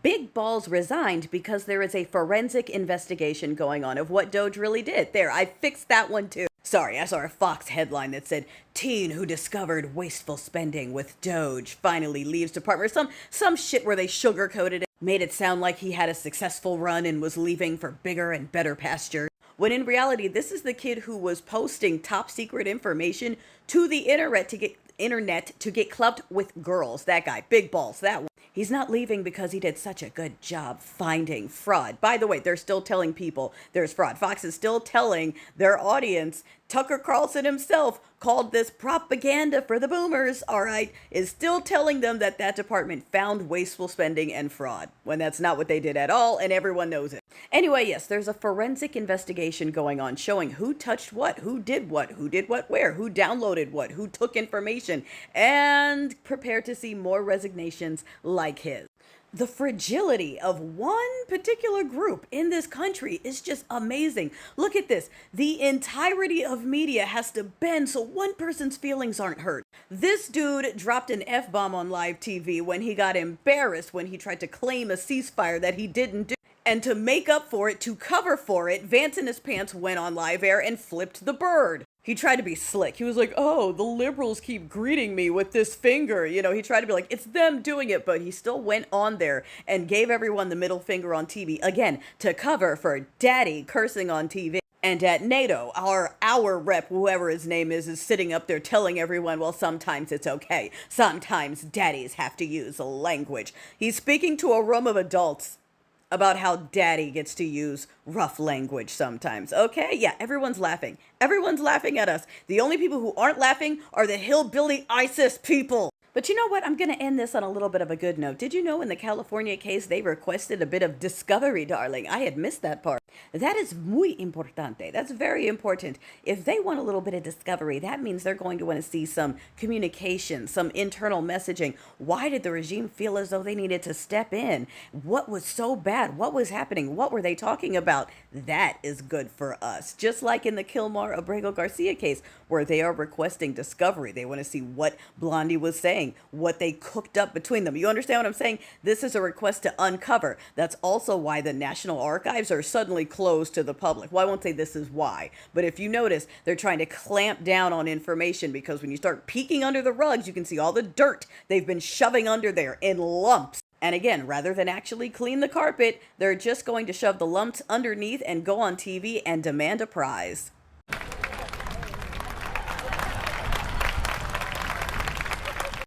Big Balls resigned because there is a forensic investigation going on of what Doge really did. There, I fixed that one too. Sorry, I saw a Fox headline that said, "Teen who discovered wasteful spending with Doge finally leaves department." Some shit where they sugarcoated it, made it sound like he had a successful run and was leaving for bigger and better pastures. When in reality, this is the kid who was posting top secret information to the internet to get clubbed with girls. That guy, Big Balls, that one. He's not leaving because he did such a good job finding fraud. By the way, they're still telling people there's fraud. Fox is still telling their audience. Tucker Carlson himself called this propaganda for the boomers, all right, is still telling them that that department found wasteful spending and fraud, when that's not what they did at all, and everyone knows it. Anyway, yes, there's a forensic investigation going on showing who touched what, who did what where, who downloaded what, who took information, and prepare to see more resignations like his. The fragility of one particular group in this country is just amazing. Look at this. The entirety of media has to bend so one person's feelings aren't hurt. This dude dropped an F-bomb on live TV when he got embarrassed when he tried to claim a ceasefire that he didn't do. And to make up for it, to cover for it, Vance in his pants went on live air and flipped the bird. He tried to be slick. He was like, "Oh, the liberals keep greeting me with this finger." You know, he tried to be like, it's them doing it, but he still went on there and gave everyone the middle finger on TV. Again, to cover for daddy cursing on TV. And at NATO, our rep, whoever his name is sitting up there telling everyone, well, sometimes it's okay. Sometimes daddies have to use language. He's speaking to a room of adults about how daddy gets to use rough language sometimes. Okay? Yeah, everyone's laughing. Everyone's laughing at us. The only people who aren't laughing are the hillbilly ISIS people. But you know what? I'm going to end this on a little bit of a good note. Did you know in the California case they requested a bit of discovery, darling? I had missed that part. That is muy importante. That's very important. If they want a little bit of discovery, that means they're going to want to see some communication, some internal messaging. Why did the regime feel as though they needed to step in? What was so bad? What was happening? What were they talking about? That is good for us. Just like in the Kilmar Abrego Garcia case, where they are requesting discovery. They want to see what Blondie was saying, what they cooked up between them. You understand what I'm saying? This is a request to uncover. That's also why the National Archives are suddenly closed to the public. Well, I won't say this is why, but if you notice, they're trying to clamp down on information because when you start peeking under the rugs, you can see all the dirt they've been shoving under there in lumps. And again, rather than actually clean the carpet, they're just going to shove the lumps underneath and go on TV and demand a prize.